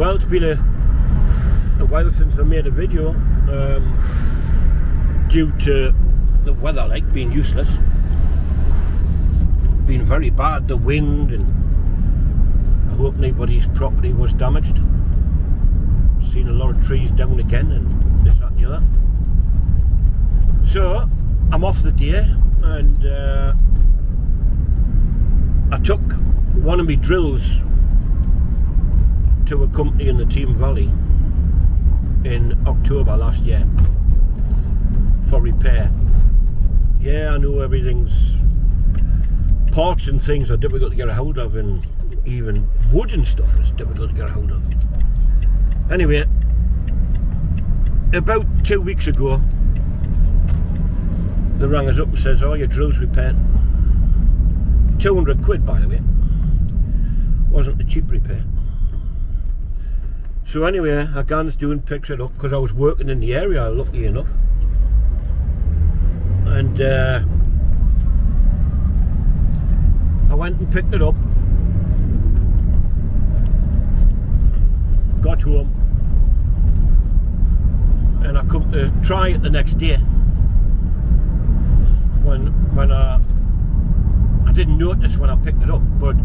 Well, it's been a while since I made a video, due to the weather being useless. Been very bad, the wind, and I hope nobody's property was damaged. Seen a lot of trees down again and this, that and the other. So I'm off the day, and I took one of my drills to a company in the Teme Valley in October last year for repair. Yeah, I know everything's parts and things are difficult to get a hold of, and even wood and stuff is difficult to get a hold of. Anyway, about 2 weeks ago, they rang us up and says, "Oh, your drill's repaired." 200 quid, by the way. Wasn't a cheap repair. So anyway, I gans doing, picks it up, because I was working in the area, lucky enough. And I went and picked it up, got home, and I come to try it the next day. When I didn't notice when I picked it up, but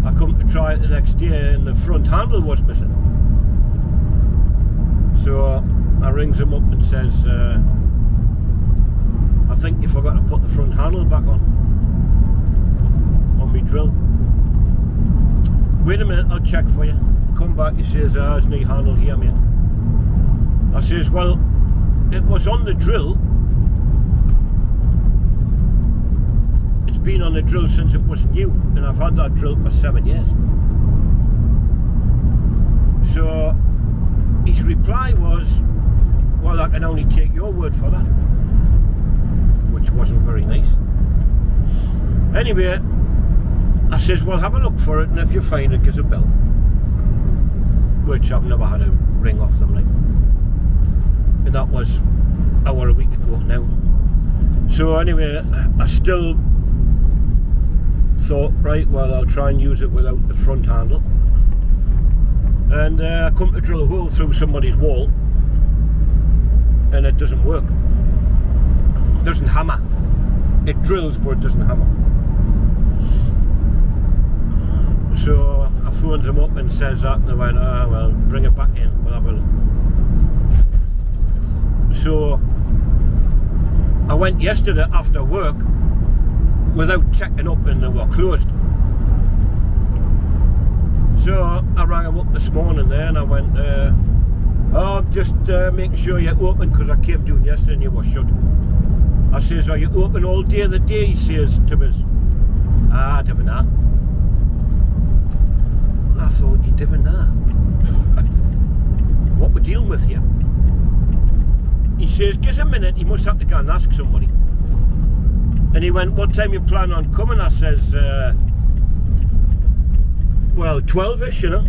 I come to try it the next day and the front handle was missing. So I rings him up and says, "I think you forgot to put the front handle back on me drill." "Wait a minute, I'll check for you." Come back, he says, "There's no handle here, mate." I says, "Well, it was on the drill. It's been on the drill since it was new, and I've had that drill for 7 years. So his reply was, "Well, I can only take your word for that," which wasn't very nice. Anyway, I says, "Well, have a look for it, and if you find it, give us a bell." Which I've never had a ring off them, and that was a week ago now. So anyway, I still thought, right, well, I'll try and use it without the front handle. And I come to drill a hole through somebody's wall, and it doesn't work. It doesn't hammer. It drills, but it doesn't hammer. So I phones them up and says that, and they went, "Ah, well, bring it back in, we'll have a look." So I went yesterday after work without checking up, and they were closed. So I rang them up this morning there, and I went, "Oh, just making sure you're open, because I came down yesterday and you were shut." I says, "Are you open all day of the day?" He says to us, "Ah, I don't know." I thought, "You didn't know? What we're dealing with here?" He says, "Just a minute, he must have to go and ask somebody." And he went, "What time you plan on coming?" I says, "Well, 12ish, you know."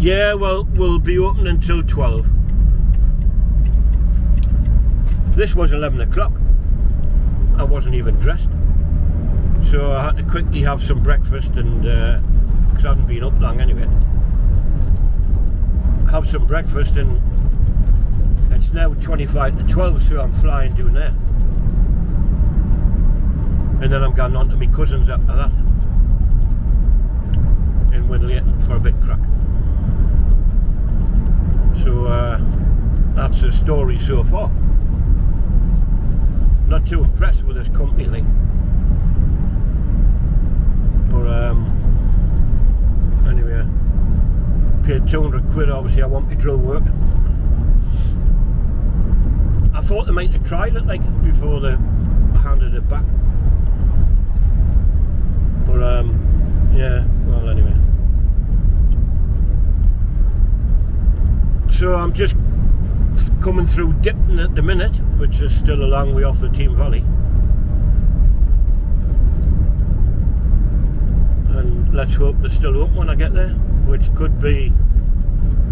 "Yeah, well, we'll be open until 12. This was 11 o'clock. I wasn't even dressed. So I had to quickly have some breakfast, and because I hadn't been up long anyway. Have some breakfast, and it's now 25 to 12, so I'm flying down there. And then I'm going on to my cousins after that in Winleyton for a bit crack. So that's the story so far. Not too impressed with this company thing. But anyway, paid 200 quid, obviously I want my drill working. I thought they might have tried it before they handed it back. But yeah, well, anyway. So I'm just coming through Dipton at the minute, which is still a long way off the Teme Valley. And let's hope they're still open when I get there, which could be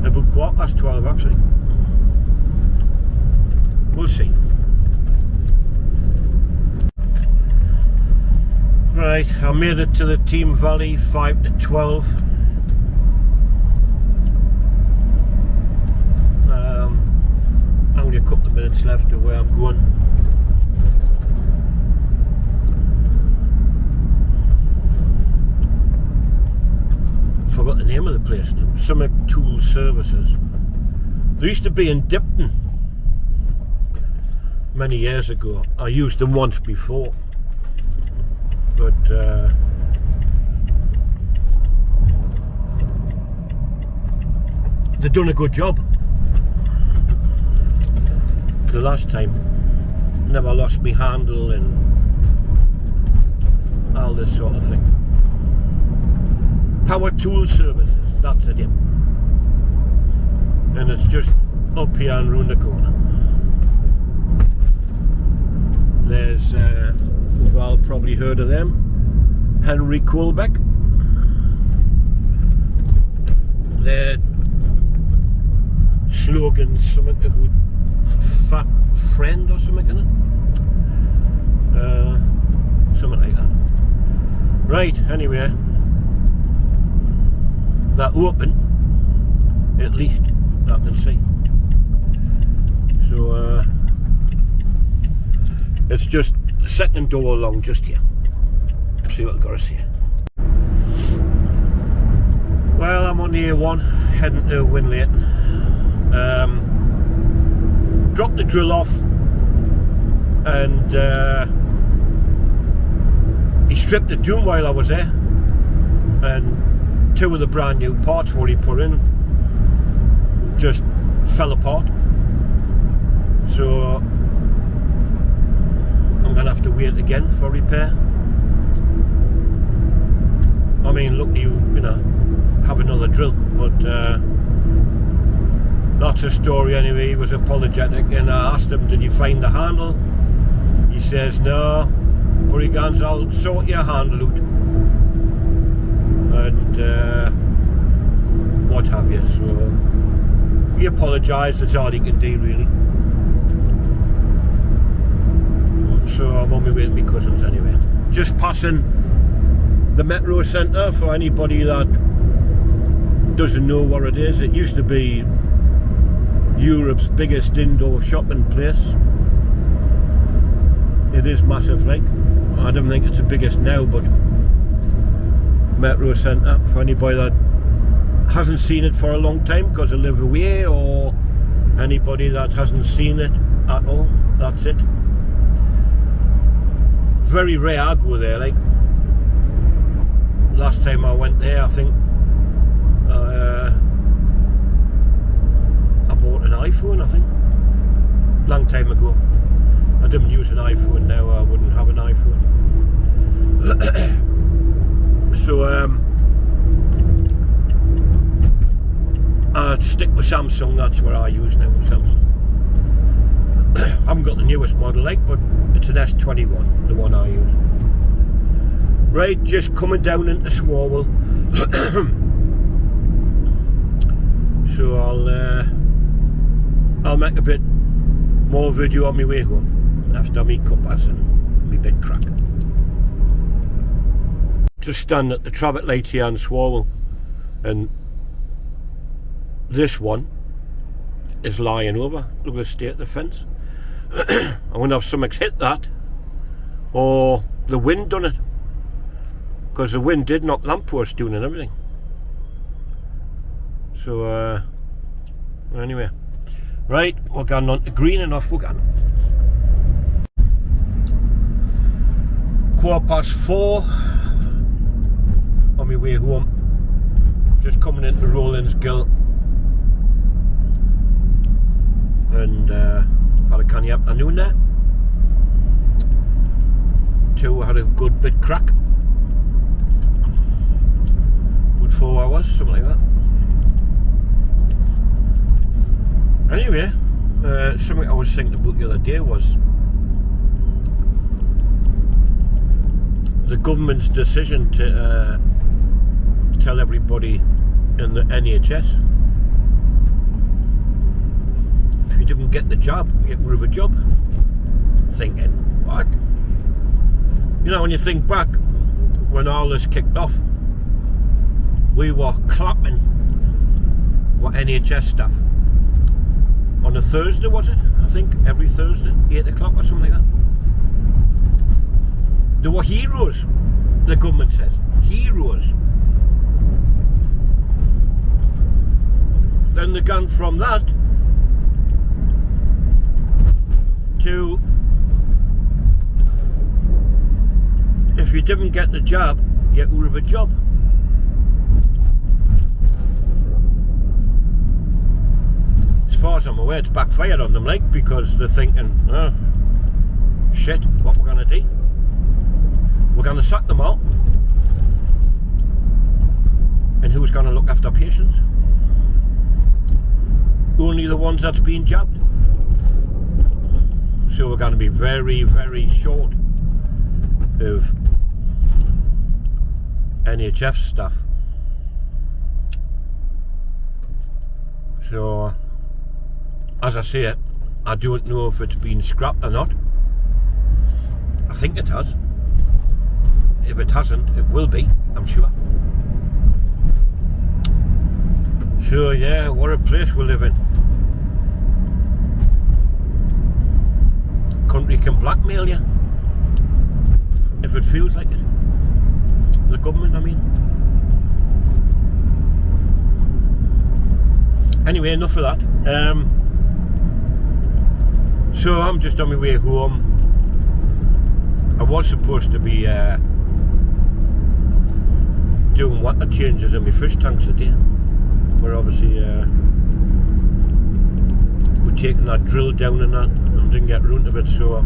about 12:15 actually. We'll see. Right, I made it to the Teme Valley 5 to 12. only a couple of minutes left of where I'm going. Forgot the name of the place now. Summit Tool Services. They used to be in Dipton many years ago. I used them once before, but they've done a good job the last time. Never lost me handle and all this sort of thing. Power Tool Services, that's it. And it's just up here and round the corner. There's, we've all probably heard of them, Henry Colbeck. Their slogan's something about fat friend or something, isn't it? Something like that. Right, anyway, they're open, at least, that can see. So, it's just the second door along just here. See what I've got to see. Well, I'm on the A1, heading to Winleighton. Dropped the drill off, and he stripped it down while I was there, and two of the brand new parts what he put in just fell apart. So I'm gonna have to wait again for repair. I mean, look, you know, have another drill, but that's a story anyway. He was apologetic, and I asked him, did you find the handle? He says no, but he goes, I'll sort your handle out and what have you. So he apologised, that's all he can do really. So I'm on my way to my cousins anyway. Just passing the Metro Centre for anybody that doesn't know what it is. It used to be Europe's biggest indoor shopping place. It is massive, like. I don't think it's the biggest now, but Metro Centre, for anybody that hasn't seen it for a long time because they live away, or anybody that hasn't seen it at all, that's it. Very rare I go there, like. Last time I went there, I think I bought an iPhone, I think. Long time ago. I didn't use an iPhone now, I wouldn't have an iPhone. So I'd stick with Samsung, that's what I use now, Samsung. I haven't got the newest model, like, but it's an S21, the one I use. Right, just coming down into Swalwell. So I'll make a bit more video on my way home after me cuppas and me bit crack. Just stand at the traffic light here in Swalwell, and this one is lying over. Look at the state of the fence. I wonder if something's hit that, or the wind done it, because the wind did knock lampposts down and everything. So anyway, right, we're going on to green and off we're going. 4:15 on my way home, just coming into Rowlands Gill, and had a canny afternoon there. Two, had a good bit crack, good 4 hours, something like that. Anyway, something I was thinking about the other day was the government's decision to tell everybody in the NHS, if you didn't get the job, you get rid of a job. Thinking, what? You know, when you think back, when all this kicked off, we were clapping for NHS staff. on a Thursday, was it? I think every Thursday, 8 o'clock or something like that. They were heroes, the government says. Heroes. Then they gone from that to, if you didn't get the job, get out of a job. As far as I'm aware, it's backfired on them, like, because they're thinking, oh, shit, what we're gonna do? We're gonna sack them all. And who's gonna look after patients? Only the ones that's been jabbed. So we're gonna be very, very short of NHS staff. So, as I say, I don't know if it's been scrapped or not. I think it has. If it hasn't, it will be, I'm sure. So yeah, what a place we live in. Country can blackmail you if it feels like it. The government, I mean. Anyway, enough of that. So I'm just on my way home. I was supposed to be doing water changes in my fish tanks today, but obviously we're taking that drill down and that, and didn't get round to it, so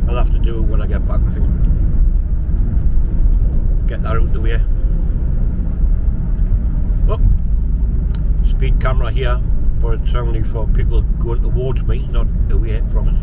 I'll have to do it when I get back, I think. Get that out of the way. Oh, speed camera here, but it's only for people going towards me, not away from us.